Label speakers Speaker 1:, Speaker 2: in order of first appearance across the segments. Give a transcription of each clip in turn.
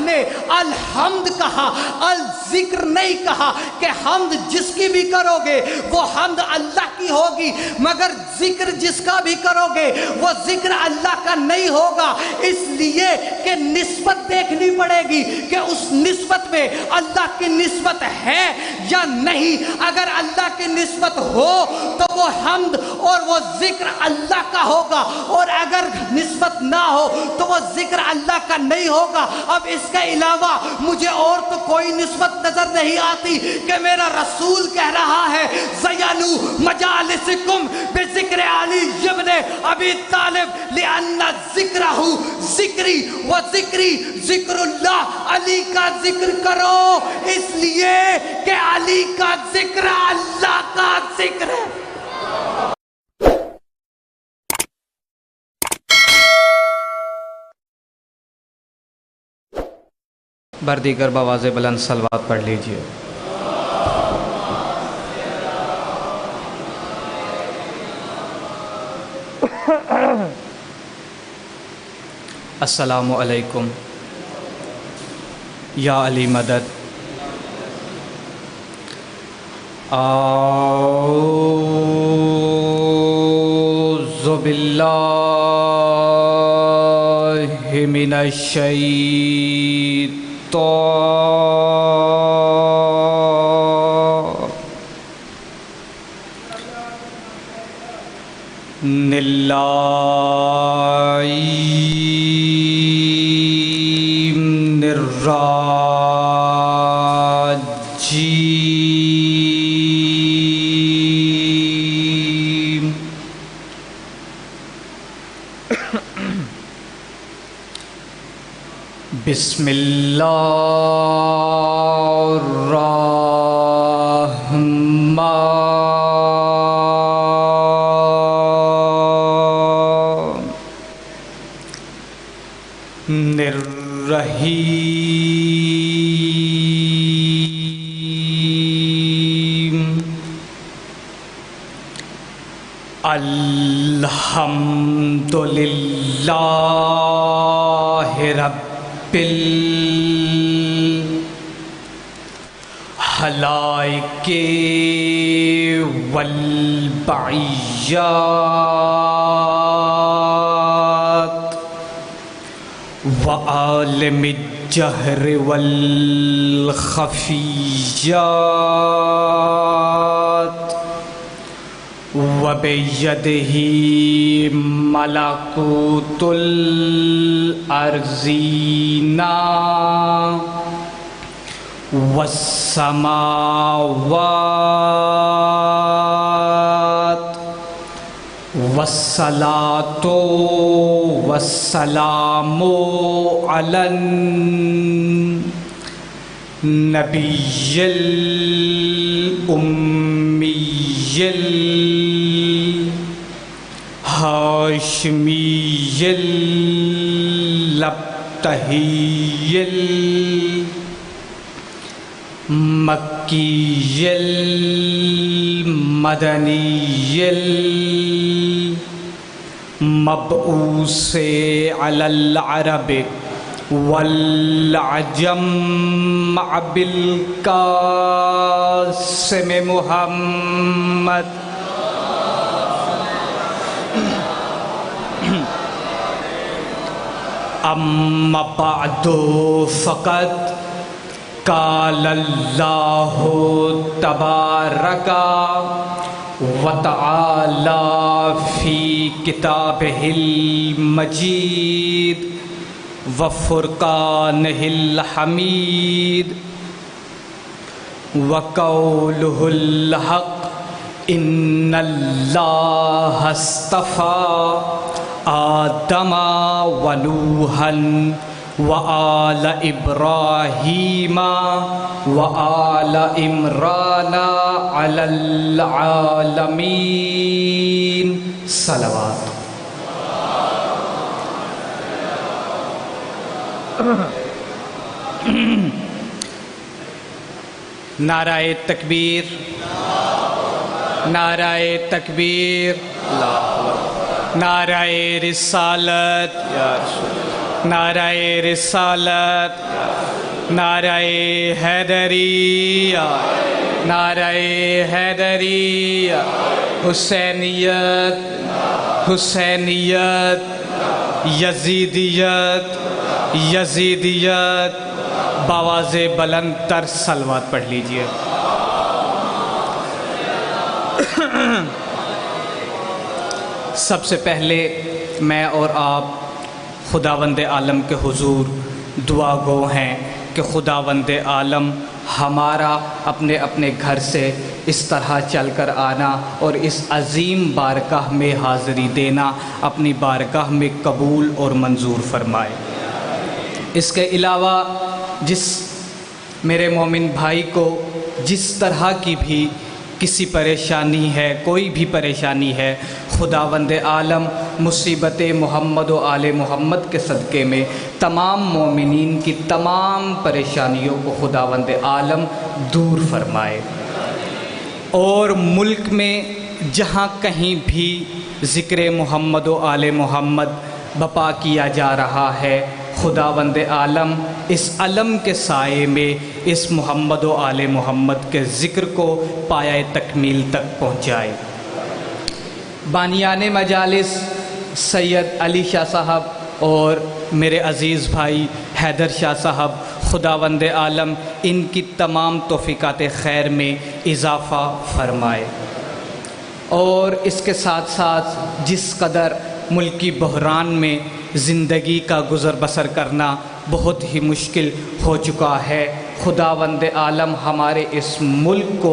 Speaker 1: نے الحمد کہا، الذکر نہیں کہا کہ حمد جس کی بھی کرو گے وہ حمد اللہ کی ہوگی، مگر ذکر جس کا بھی کرو گے وہ ذکر اللہ کا نہیں ہوگا، اس لیے کہ نسبت دیکھنی پڑے گی کہ اس نسبت میں اللہ کی نسبت ہے یا نہیں۔ اگر اللہ کی نسبت ہو تو وہ حمد اور وہ ذکر اللہ کا ہوگا، اور اگر نسبت نہ ہو تو وہ ذکر اللہ کا نہیں ہوگا۔ اب اس کے علاوہ مجھے اور تو کوئی نسبت نظر نہیں آتی کہ میرا رسول کہہ رہا ہے زینوا مجالسکم بذکر علی ابن ابی طالب لأن ذکرہ ذکری و ذکری ذکر اللہ، علی کا ذکر کرو اس لیے کہ علی کا ذکر اللہ کا ذکر ہے۔
Speaker 2: بردیگر بآواز بلند صلوات پڑھ لیجئے۔ السلام علیکم یا علی مدد۔ اعوذ باللہ من الشیطان اللعین الرجیم۔ بسم اللہ الرحمن الرحیم۔ الحمدللہ رب الخلائق والبعیات وعالم الجہر والخفیات وبیدہ ملکوت الارضین والسماوات، والصلاة والسلام علی النبی الأمی الہاشمی الابتہی مکی المدنی المبعوث علی العرب والعجم بالقاسم محمد اما بعد فقط قال اللہ تبارک وتعالی فی کتابہ المجید وفرقانہ الحمید وقولہ الحق ان اللہ اصطفیٰ آدم ونوحا وآل ابراہیم وآل عمران علی العالمین۔ صلوات۔ نعرہ تکبیر، نعرہ تکبیر، نعرہ رسالت، نعرہ رسالت، نعرہ حیدریہ، نعرہ حیدریہ، حسینیت، حسینیت، یزیدیت، یزیدیت، بآواز بلند تر صلوات پڑھ لیجئے۔ سب سے پہلے میں اور آپ خداوند عالم کے حضور دعا گو ہیں کہ خداوند عالم ہمارا اپنے اپنے گھر سے اس طرح چل کر آنا اور اس عظیم بارگاہ میں حاضری دینا اپنی بارگاہ میں قبول اور منظور فرمائے۔ اس کے علاوہ جس میرے مومن بھائی کو جس طرح کی بھی کسی پریشانی ہے، کوئی بھی پریشانی ہے، خداوند عالم مصیبت محمد و آل محمد کے صدقے میں تمام مومنین کی تمام پریشانیوں کو خداوند عالم دور فرمائے، اور ملک میں جہاں کہیں بھی ذکر محمد و آل محمد بپا کیا جا رہا ہے، خداوند عالم اس علم کے سائے میں اس محمد و آل محمد کے ذکر کو پایہ تکمیل تک پہنچائے۔ بانیان مجالس سید علی شاہ صاحب اور میرے عزیز بھائی حیدر شاہ صاحب، خداوند عالم ان کی تمام توفیقات خیر میں اضافہ فرمائے، اور اس کے ساتھ ساتھ جس قدر ملکی بحران میں زندگی کا گزر بسر کرنا بہت ہی مشکل ہو چکا ہے، خداوند عالم ہمارے اس ملک کو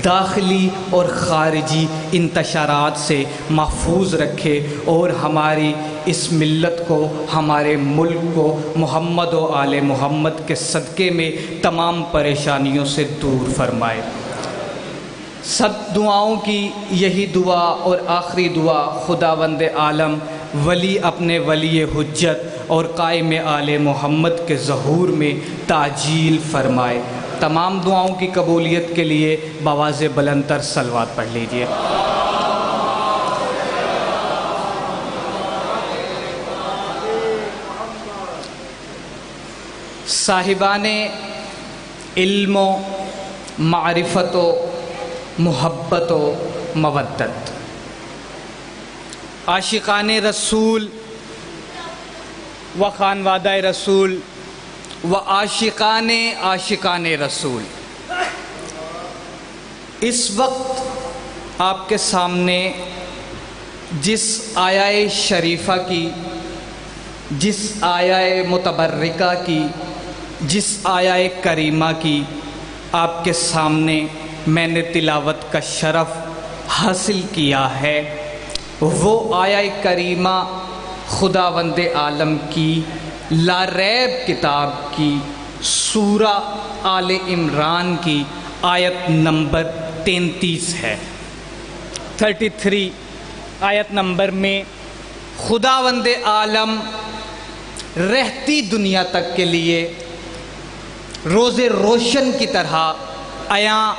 Speaker 2: داخلی اور خارجی انتشارات سے محفوظ رکھے، اور ہماری اس ملت کو، ہمارے ملک کو محمد و آل محمد کے صدقے میں تمام پریشانیوں سے دور فرمائے۔ سب دعاؤں کی یہی دعا اور آخری دعا، خداوند عالم ولی اپنے ولی حجت اور قائم آل محمد کے ظہور میں تعجیل فرمائے۔ تمام دعاؤں کی قبولیت کے لیے بآواز بلند تر صلوات پڑھ لیجئے۔ صاحبان علم و معرفت و محبت و مودت، عاشقان رسول و خانوادہ رسول و عاشقان رسول، اس وقت آپ کے سامنے جس آیہ شریفہ کی، جس آیہ متبرکہ کی، جس آیہ کریمہ کی آپ کے سامنے میں نے تلاوت کا شرف حاصل کیا ہے، وہ آیہ کریمہ خداوند عالم کی لا ریب کتاب کی سورہ آل عمران کی آیت نمبر 33 ہے۔ 33 آیت نمبر میں خداوند عالم رہتی دنیا تک کے لیے روز روشن کی طرح عیاں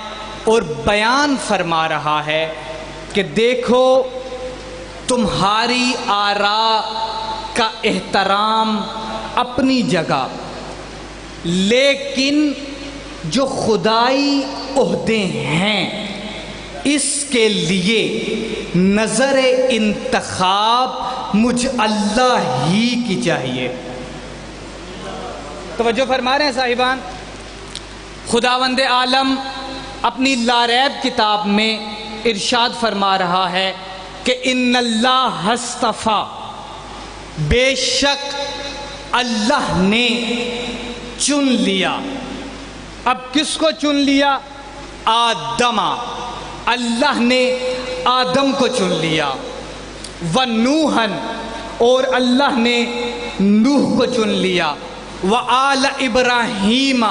Speaker 2: اور بیان فرما رہا ہے کہ دیکھو تمہاری آراء کا احترام اپنی جگہ، لیکن جو خدائی عہدے ہیں اس کے لیے نظر انتخاب مجھ اللہ ہی کی چاہیے۔ توجہ فرما رہے ہیں صاحبان، خداوند عالم اپنی لا ریب کتاب میں ارشاد فرما رہا ہے کہ ان اللہ اصطفیٰ، بے شک اللہ نے چن لیا۔ اب کس کو چن لیا؟ آدم، اللہ نے آدم کو چن لیا، ونوحًا، اور اللہ نے نوح کو چن لیا، وآل ابراہیم،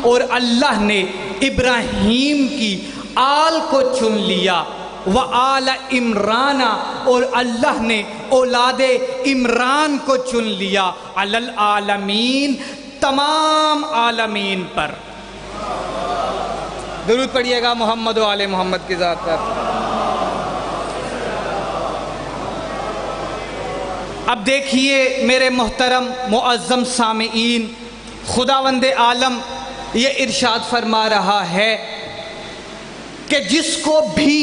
Speaker 2: اور اللہ نے ابراہیم کی آل کو چن لیا، وآل عمران، اور اللہ نے اولاد عمران کو چن لیا، علی العالمین، تمام عالمین پر۔ درود پڑھیے گا محمد و آل محمد کی ذات پر۔ اب دیکھیے میرے محترم معظم سامعین، خداوند عالم یہ ارشاد فرما رہا ہے کہ جس کو بھی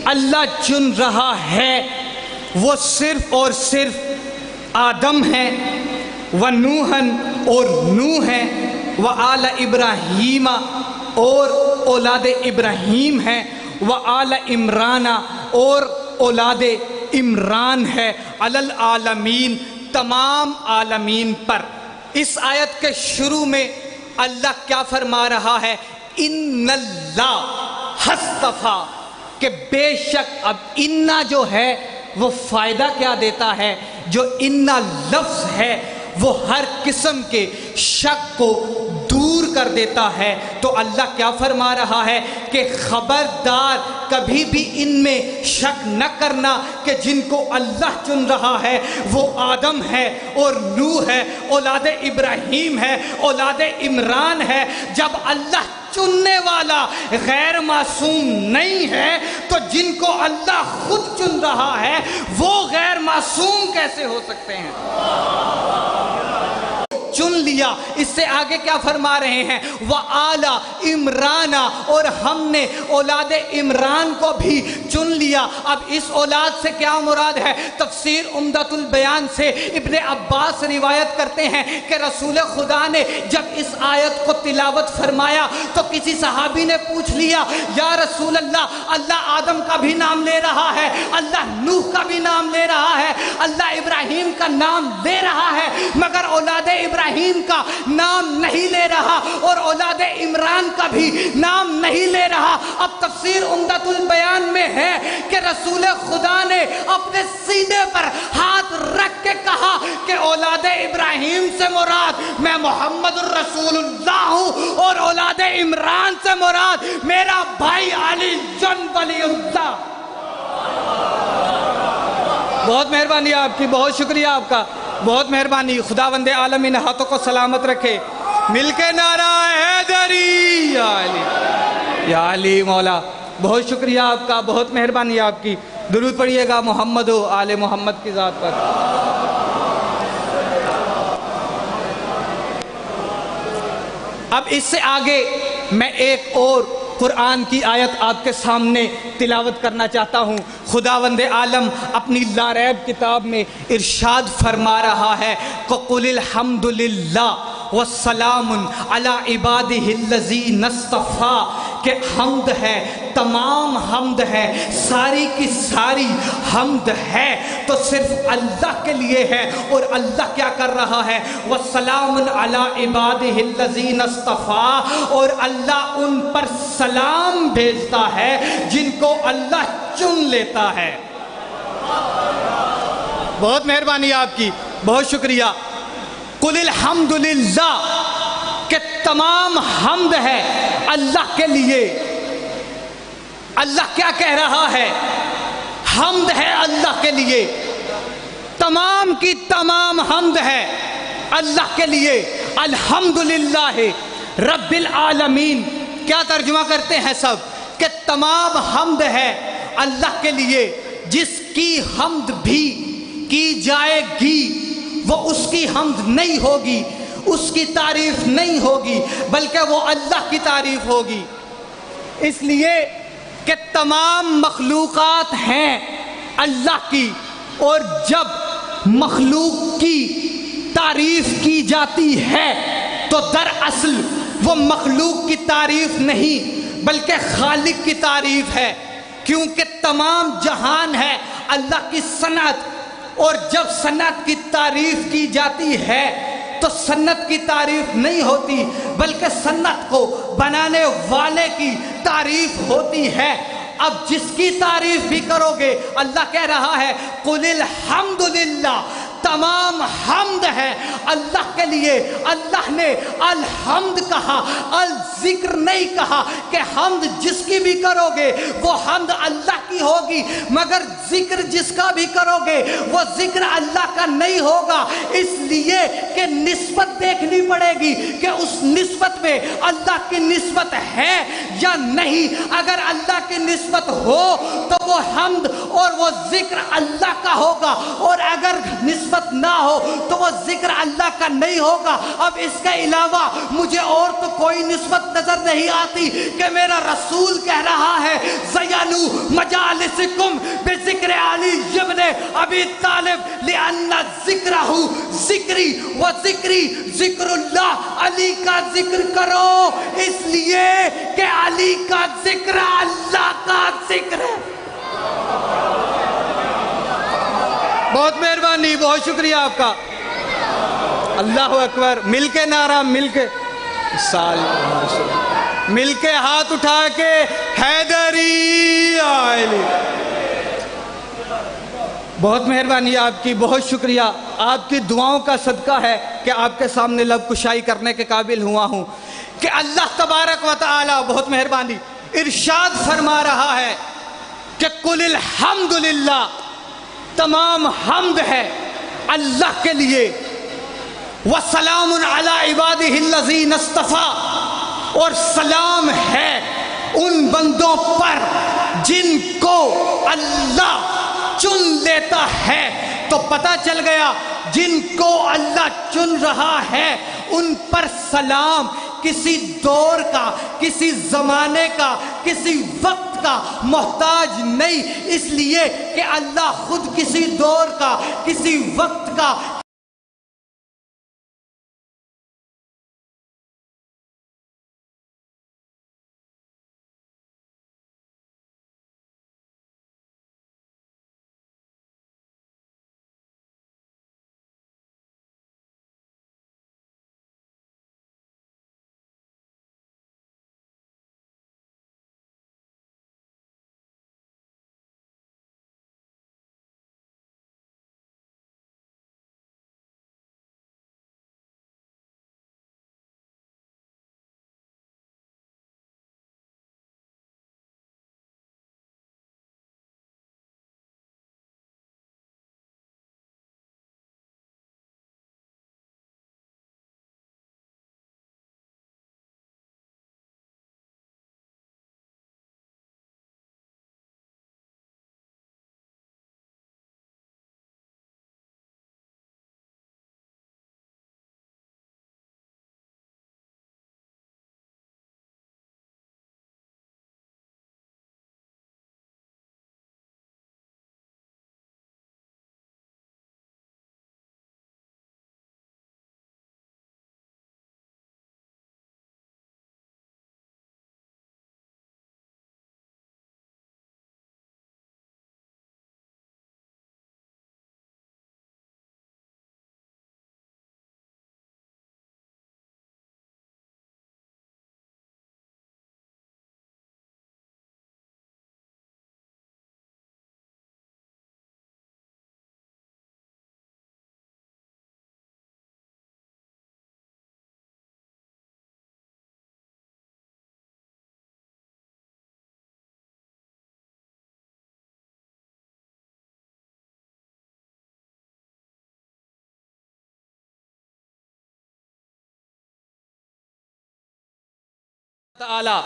Speaker 2: اللہ چن رہا ہے وہ صرف اور صرف آدم ہے، ونوحن اور نوح ہے، وآل ابراہیم اور اولاد ابراہیم ہے، وآل عمران اور اولاد عمران ہے، علی العالمین تمام عالمین پر۔ اس آیت کے شروع میں اللہ کیا فرما رہا ہے؟ ان اللہ حصطفیٰ، کہ بے شک اب انا جو ہے وہ فائدہ کیا دیتا ہے؟ جو انا لفظ ہے وہ ہر قسم کے شک کو دور کر دیتا ہے۔ تو اللہ کیا فرما رہا ہے کہ خبردار کبھی بھی ان میں شک نہ کرنا کہ جن کو اللہ چن رہا ہے وہ آدم ہے اور نوح ہے، اولاد ابراہیم ہے، اولاد عمران ہے۔ جب اللہ چننے والا غیر معصوم نہیں ہے تو جن کو اللہ خود چن رہا ہے وہ غیر معصوم کیسے ہو سکتے ہیں؟ چن لیا۔ اس سے آگے کیا فرما رہے ہیں؟ وآل عمران، اور ہم نے اولاد عمران کو بھی چن لیا۔ اب اس اولاد سے کیا مراد ہے؟ تفسیر عمدۃ البیان سے ابن عباس روایت کرتے ہیں کہ رسول خدا نے جب اس آیت کو تلاوت فرمایا تو کسی صحابی نے پوچھ لیا، یا رسول اللہ، اللہ آدم کا بھی نام لے رہا ہے، اللہ نوح کا بھی نام لے رہا ہے، اللہ ابراہیم کا نام لے رہا ہے، مگر اولاد ابراہیم کا نام نہیں لے رہا اور اولاد عمران کا بھی نام نہیں لے رہا۔ اب تفسیر عمدۃ البیان میں ہے کہ رسول خدا نے اپنے سینے پر ہاتھ رکھ کے کہا کہ اولاد ابراہیم سے مراد میں محمد الرسول اللہ ہوں اور اولاد عمران سے مراد میرا بھائی علی جن ولی اللہ۔ بہت مہربانی آپ کی، بہت شکریہ آپ کا، بہت مہربانی۔ خداوند عالم ان ہاتھوں کو سلامت رکھے۔ مل کے نعرہ حیدری یا علی، یا علی مولا۔ بہت شکریہ آپ کا، بہت مہربانی آپ کی۔ درود پڑھیے گا محمد و آل محمد کی ذات پر۔ اب اس سے آگے میں ایک اور قرآن کی آیت آپ کے سامنے تلاوت کرنا چاہتا ہوں۔ خداوند عالم اپنی لا ریب کتاب میں ارشاد فرما رہا ہے کہ قُلِ الْحَمْدُ لِلَّهِ وَالسَّلَامٌ عَلَىٰ عِبَادِهِ الَّذِينَ اصْطَفَىٰ، کہ حمد ہے، تمام حمد ہے، ساری کی ساری حمد ہے تو صرف اللہ کے لیے ہے۔ اور اللہ کیا کر رہا ہے؟ وَالسَّلَامٌ عَلَىٰ عِبَادِهِ الَّذِينَ اصْطَفَىٰ، اور اللہ ان پر سلام بھیجتا ہے جن کو اللہ چن لیتا ہے۔ بہت مہربانی آپ کی، بہت شکریہ۔ قُلِ الْحَمْدُ لِلَّهِ، کہ تمام حمد ہے اللہ کے لیے۔ اللہ کیا کہہ رہا ہے؟ حمد ہے اللہ کے لیے، تمام کی تمام حمد ہے اللہ کے لیے۔ الحمدللہ رب العالمین، کیا ترجمہ کرتے ہیں سب؟ کہ تمام حمد ہے اللہ کے لیے، جس کی حمد بھی کی جائے گی وہ اس کی حمد نہیں ہوگی، اس کی تعریف نہیں ہوگی، بلکہ وہ اللہ کی تعریف ہوگی۔ اس لیے کہ تمام مخلوقات ہیں اللہ کی، اور جب مخلوق کی تعریف کی جاتی ہے تو دراصل وہ مخلوق کی تعریف نہیں بلکہ خالق کی تعریف ہے، کیونکہ تمام جہان ہے اللہ کی صنعت، اور جب صنعت کی تعریف کی جاتی ہے تو صنعت کی تعریف نہیں ہوتی بلکہ صنعت کو بنانے والے کی تعریف ہوتی ہے۔ اب جس کی تعریف بھی کرو گے، اللہ کہہ رہا ہے قُلِ الْحَمْدُ لِلَّهِ، تمام حمد ہے اللہ کے لیے۔ اللہ نے الحمد کہا، الذکر نہیں کہا کہ حمد جس کی بھی کرو گے وہ حمد اللہ کی ہوگی، مگر
Speaker 1: ذکر جس کا بھی کرو گے وہ ذکر اللہ کا نہیں ہوگا، اس لیے کہ نسبت دیکھنی پڑے گی کہ اس نسبت میں اللہ کی نسبت ہے یا نہیں۔ اگر اللہ کی نسبت ہو تو وہ حمد اور وہ ذکر اللہ کا ہوگا، اور اگر نسبت نہ ہو تو وہ ذکر اللہ کا نہیں ہوگا۔ اب اس کے علاوہ مجھے اور تو کوئی نسبت نظر نہیں آتی کہ میرا رسول کہہ رہا ہے زینو مجالسکم بذکر علی ابن ابی طالب لأن ذکرہ ذکری و ذکری ذکر اللہ، علی کا ذکر کرو اس لیے کہ علی کا ذکر اللہ کا ذکر ہے۔ بہت مہربانی، بہت شکریہ آپ کا، اللہ اکبر۔ مل کے نعرہ، مل کے سال، مل کے ہاتھ اٹھا کے حیدری علی۔ بہت مہربانی آپ کی، بہت شکریہ، آپ کی دعاؤں کا صدقہ ہے کہ آپ کے سامنے لب کشائی کرنے کے قابل ہوا ہوں کہ اللہ تبارک و تعالی، بہت مہربانی، ارشاد فرما رہا ہے کہ قل الحمدللہ، تمام حمد ہے اللہ کے لیے، وَسَلَامٌ عَلَىٰ عِبَادِهِ الَّذِينَ اصْطَفَىٰ، اور سلام ہے ان بندوں پر جن کو اللہ چن لیتا ہے۔ تو پتہ چل گیا جن کو اللہ چن رہا ہے ان پر سلام کسی دور کا، کسی زمانے کا، کسی وقت کا محتاج نہیں، اس لیے کہ اللہ خود کسی دور کا، کسی وقت کا تعالی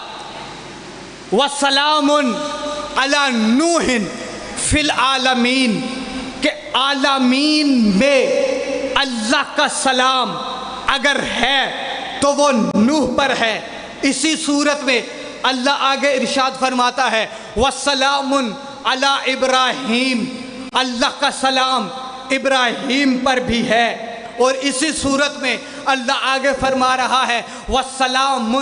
Speaker 1: وَسَلَامٌ عَلَى نُوحٍ فِي الْعَالَمِينَ، کہ عالمین میں اللہ کا سلام اگر ہے تو وہ نوح پر ہے۔ اسی صورت میں اللہ آگے ارشاد فرماتا ہے وَسَلَامٌ عَلَى إِبْرَاهِيمَ، اللہ کا سلام ابراہیم پر بھی ہے۔ اور اسی صورت میں اللہ آگے فرما رہا ہے وَسَلَامٌ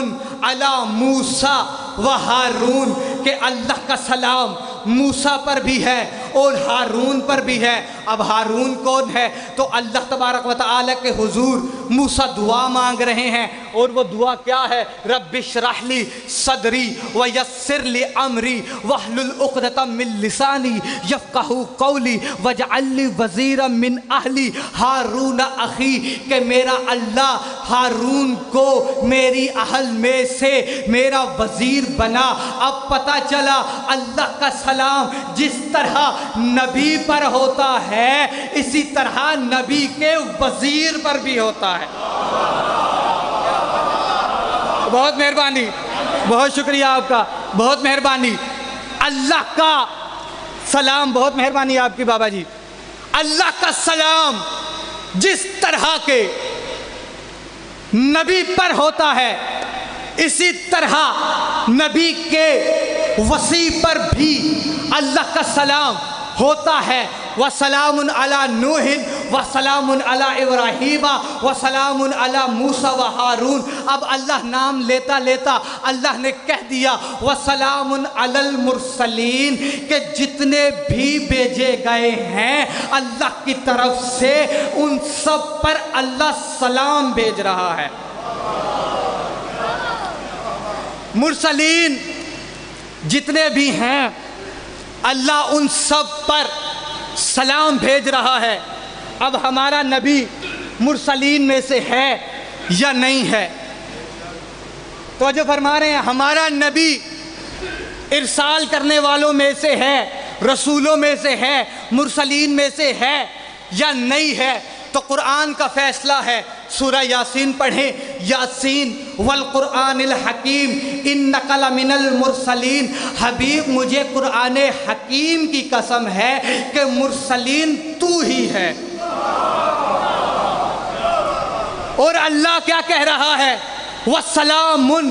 Speaker 1: عَلَى مُوسَىٰ وَهَارُونَ، کہ اللہ کا سلام موسیٰ پر بھی ہے اور ہارون پر بھی ہے۔ اب ہارون کون ہے؟ تو اللہ تبارک و تعالی کے حضور موسیٰ دعا مانگ رہے ہیں، اور وہ دعا کیا ہے؟ رب اشرح لی صدری ویسر لی امری واحلل عقدۃ من لسانی یفقہوا قولی واجعل لی وزیرا من اہلی ہارون اخی، کہ میرا اللہ ہارون کو میری اہل میں سے میرا وزیر بنا۔ اب پتہ چلا اللہ کا سلام جس طرح نبی پر ہوتا ہے اسی طرح نبی کے وزیر پر بھی ہوتا ہے۔ بہت مہربانی، بہت شکریہ آپ کا، بہت مہربانی۔ اللہ کا سلام، بہت مہربانی آپ کی بابا جی۔ اللہ کا سلام جس طرح کے نبی پر ہوتا ہے اسی طرح نبی کے وصی پر بھی اللہ کا سلام ہوتا ہے۔ وَسَلَامٌ عَلَى نُوحٍ وَسَلَامٌ عَلَى إِبْرَاهِيمَ وَسَلَامٌ عَلَى مُوسَى وَهَارُونَ۔ اب اللہ نام لیتا لیتا اللہ نے کہہ دیا وَسَلَامٌ عَلَى الْمُرْسَلِينَ، کہ جتنے بھی بھیجے گئے ہیں اللہ کی طرف سے ان سب پر اللہ سلام بھیج رہا ہے۔ مرسلین جتنے بھی ہیں اللہ ان سب پر سلام بھیج رہا ہے۔ اب ہمارا نبی مرسلین میں سے ہے یا نہیں ہے؟ توجہ فرما رہے ہیں، ہمارا نبی ارسال کرنے والوں میں سے ہے، رسولوں میں سے ہے، مرسلین میں سے ہے یا نہیں ہے؟ تو قرآن کا فیصلہ ہے۔ سورہ یاسین پڑھیں، یاسین والقرآن الحکیم انک لمن المرسلین۔ حبیب مجھے قرآن حکیم کی قسم ہے کہ مرسلین تو ہی ہے۔ اور اللہ کیا کہہ رہا ہے؟ وَسَلَامٌ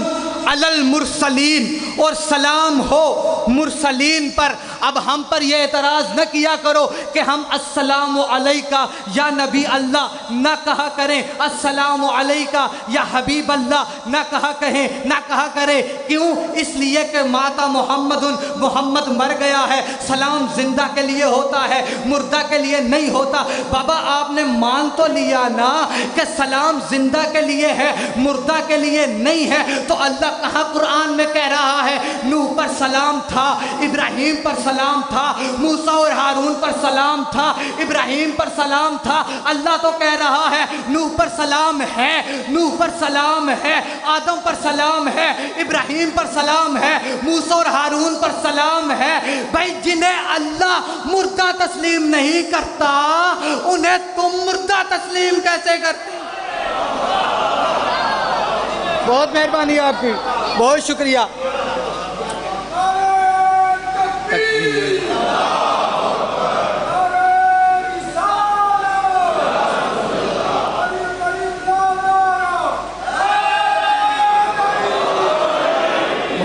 Speaker 1: عَلَى الْمُرْسَلِينَ، اور سلام ہو مرسلین پر۔ اب ہم پر یہ اعتراض نہ کیا کرو کہ ہم السلام علیکہ یا نبی اللہ نہ کہا کریں، السلام علیکہ یا حبیب اللہ نہ کہا کریں۔ کیوں؟ اس لیے کہ ماتا محمد مر گیا ہے، سلام زندہ کے لیے ہوتا ہے، مردہ کے لیے نہیں ہوتا۔ بابا آپ نے مان تو لیا نا کہ سلام زندہ کے لیے ہے، مردہ کے لیے نہیں ہے، تو اللہ کہاں قرآن میں کہہ رہا ہے نوح پر سلام تھا، ابراہیم پر سلام تھا، موسیٰ اور ہارون پر سلام تھا، ابراہیم پر سلام تھا۔ اللہ تو کہہ رہا ہے نوح پر سلام ہے، نوح پر سلام ہے، آدم پر سلام ہے، ابراہیم پر سلام ہے، موسیٰ اور ہارون پر سلام ہے۔ بھائی جنہیں اللہ مردہ تسلیم نہیں کرتا انہیں تم مردہ تسلیم کیسے کرتے؟ بہت مہربانی آپ کی، بہت شکریہ۔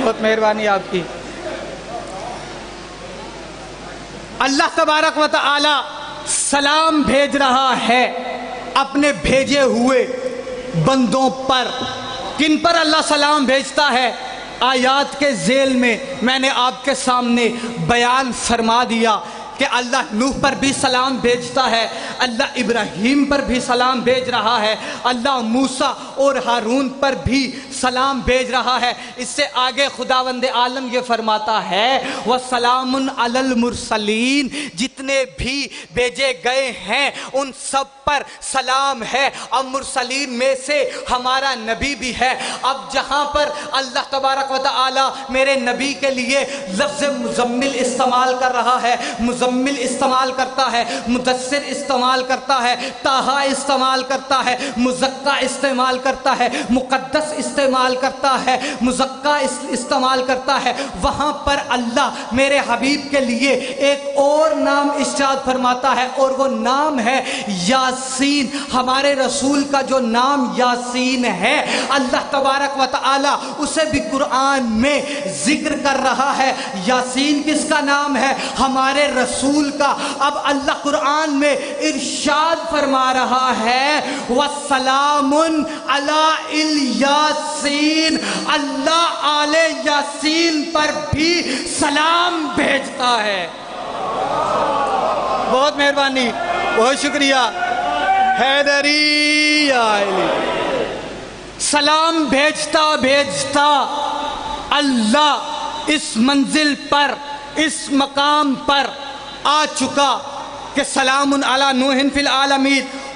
Speaker 1: بہت مہربانی آپ کی۔ اللہ تبارک و تعالی سلام بھیج رہا ہے اپنے بھیجے ہوئے بندوں پر۔ کن پر اللہ سلام بھیجتا ہے؟ آیات کے ذیل میں میں نے آپ کے سامنے بیان فرما دیا کہ اللہ نوح پر بھی سلام بھیجتا ہے، اللہ ابراہیم پر بھی سلام بھیج رہا ہے، اللہ موسیٰ اور ہارون پر بھی سلام بھیج رہا ہے۔ اس سے آگے خداوند عالم یہ فرماتا ہے وَسَلَامٌ عَلَى الْمُرْسَلِينَ، جتنے بھی بھیجے گئے ہیں ان سب پر سلام ہے۔ اب مرسلین میں سے ہمارا نبی بھی ہے۔ اب جہاں پر اللہ تبارک و تعالی میرے نبی کے لیے لفظ مزمل استعمال کر رہا ہے، مزمل استعمال کرتا ہے، مدثر استعمال کرتا ہے، طٰہٰ استعمال کرتا ہے، مزکّیٰ استعمال کرتا ہے، مقدس استعمال کرتا ہے، مزکّیٰ استعمال کرتا ہے، وہاں پر اللہ میرے حبیب کے لیے ایک اور نام ارشاد فرماتا ہے اور وہ نام ہے یاسین۔ ہمارے رسول کا جو نام یاسین ہے اللہ تبارک و تعالی اسے بھی قرآن میں ذکر کر رہا ہے۔ یاسین کس کا نام ہے؟ ہمارے رسول کا۔ اب اللہ قرآن میں ارشاد فرما رہا ہے وَسَلَامٌ عَلَىٰ الْيَاسِينَ، اللہ آل یاسین پر بھی سلام بھیجتا ہے۔ بہت مہربانی، بہت شکریہ حیدری علی۔ سلام بھیجتا اللہ اس منزل پر، اس مقام پر آ چکا کہ سلام علی نوح فی العالمین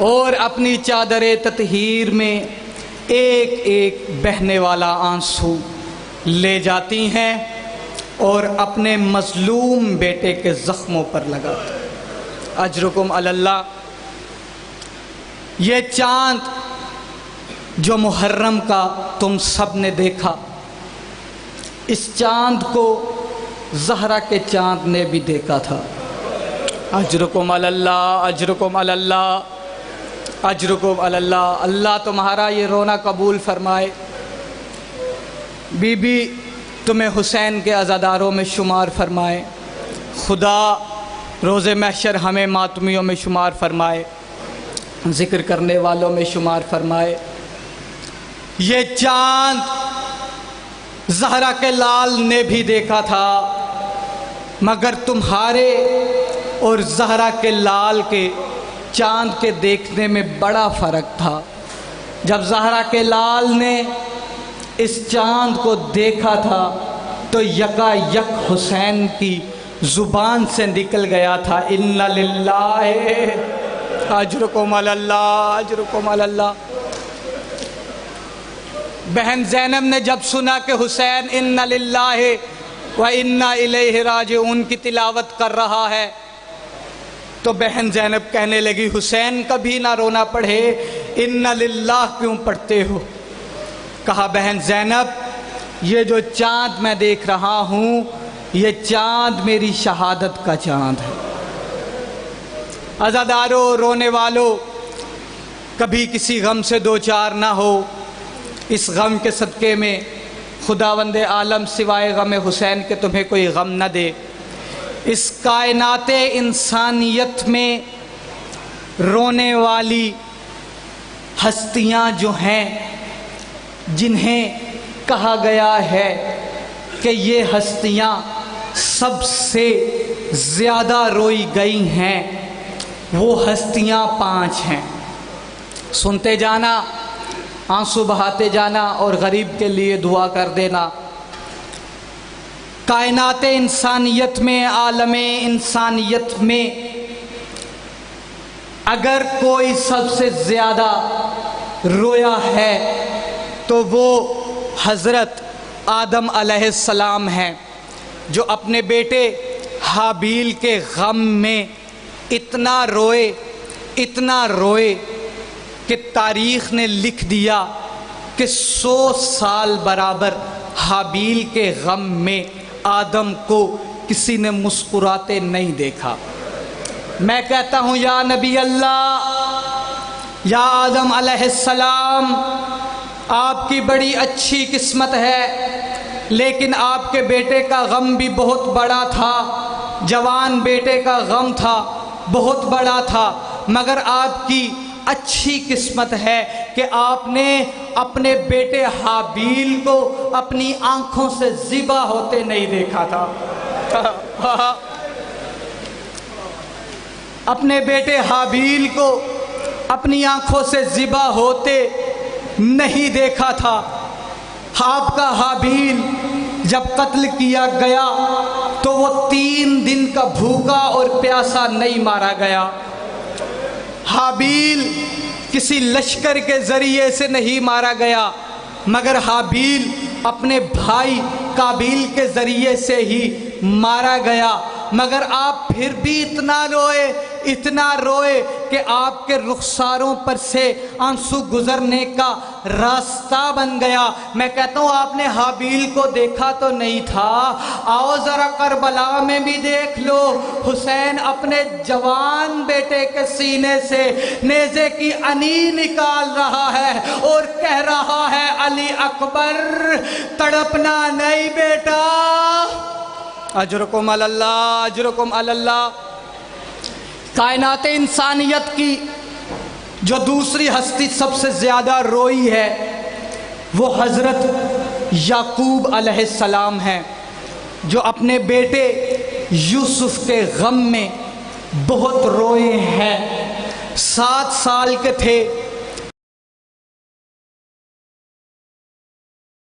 Speaker 2: اور اپنی چادر تطہیر میں ایک ایک بہنے والا آنسو لے جاتی ہیں اور اپنے مظلوم بیٹے کے زخموں پر لگاتی ہیں۔ اجرکم علی اللہ۔ یہ چاند جو محرم کا تم سب نے دیکھا، اس چاند کو زہرا کے چاند نے بھی دیکھا تھا۔ اجرکم علی اللہ، اجرکم علی اللہ، اجرکم علی اللہ۔ اللہ تمہارا یہ رونا قبول فرمائے۔ بی بی تمہیں حسین کے عزاداروں میں شمار فرمائے۔ خدا روز محشر ہمیں ماتمیوں میں شمار فرمائے، ذکر کرنے والوں میں شمار فرمائے۔ یہ چاند زہرا کے لال نے بھی دیکھا تھا، مگر تمہارے اور زہرا کے لال کے چاند کے دیکھنے میں بڑا فرق تھا۔ جب زہرا کے لال نے اس چاند کو دیکھا تھا تو یکا یک حسین کی زبان سے نکل گیا تھا، ان للہ اجرکم علی اللہ، اجرکم علی اللہ۔ بہن زینب نے جب سنا کہ حسین ان للہ و انا الیہ راجعون کی تلاوت کر رہا ہے تو بہن زینب کہنے لگی، حسین کبھی نہ رونا پڑھے، ان للہ کیوں پڑھتے ہو؟ کہا بہن زینب یہ جو چاند میں دیکھ رہا ہوں یہ چاند میری شہادت کا چاند ہے۔ عزاداروں، رونے والوں، کبھی کسی غم سے دوچار نہ ہو۔ اس غم کے صدقے میں خداوند عالم سوائے غم حسین کے تمہیں کوئی غم نہ دے۔ اس کائنات انسانیت میں رونے والی ہستیاں جو ہیں، جنہیں کہا گیا ہے کہ یہ ہستیاں سب سے زیادہ روئی گئی ہیں، وہ ہستیاں 5 ہیں۔ سنتے جانا، آنسو بہاتے جانا اور غریب کے لیے دعا کر دینا۔ کائنات انسانیت میں، عالم انسانیت میں اگر کوئی سب سے زیادہ رویا ہے تو وہ حضرت آدم علیہ السلام ہیں، جو اپنے بیٹے حابیل کے غم میں اتنا روئے کہ تاریخ نے لکھ دیا کہ 100 سال برابر حابیل کے غم میں آدم کو کسی نے مسکراتے نہیں دیکھا۔ میں کہتا ہوں یا نبی اللہ، یا آدم علیہ السلام، آپ کی بڑی اچھی قسمت ہے، لیکن آپ کے بیٹے کا غم بھی بہت بڑا تھا، جوان بیٹے کا غم تھا، بہت بڑا تھا، مگر آپ کی اچھی قسمت ہے کہ آپ نے اپنے بیٹے حابیل کو اپنی آنکھوں سے ذبح ہوتے نہیں دیکھا تھا۔ اپنے بیٹے حابیل کو اپنی آنکھوں سے ذبح ہوتے نہیں دیکھا تھا۔ آپ کا حابیل جب قتل کیا گیا تو وہ 3 دن کا بھوکا اور پیاسا نہیں مارا گیا۔ حابیل کسی لشکر کے ذریعے سے نہیں مارا گیا، مگر حابیل اپنے بھائی قابیل کے ذریعے سے ہی مارا گیا۔ مگر آپ پھر بھی اتنا روئے کہ آپ کے رخساروں پر سے آنسو گزرنے کا راستہ بن گیا۔ میں کہتا ہوں آپ نے حابیل کو دیکھا تو نہیں تھا، آؤ ذرا کربلا میں بھی دیکھ لو، حسین اپنے جوان بیٹے کے سینے سے نیزے کی انی نکال رہا ہے اور کہہ رہا ہے علی اکبر، تڑپنا نہیں بیٹا۔ اجرکم علی اللہ، اجرکم علی اللہ۔ کائنات انسانیت کی جو دوسری ہستی سب سے زیادہ روئی ہے وہ حضرت یعقوب علیہ السلام ہیں، جو اپنے بیٹے یوسف کے غم میں بہت روئے ہیں۔ 7 سال کے تھے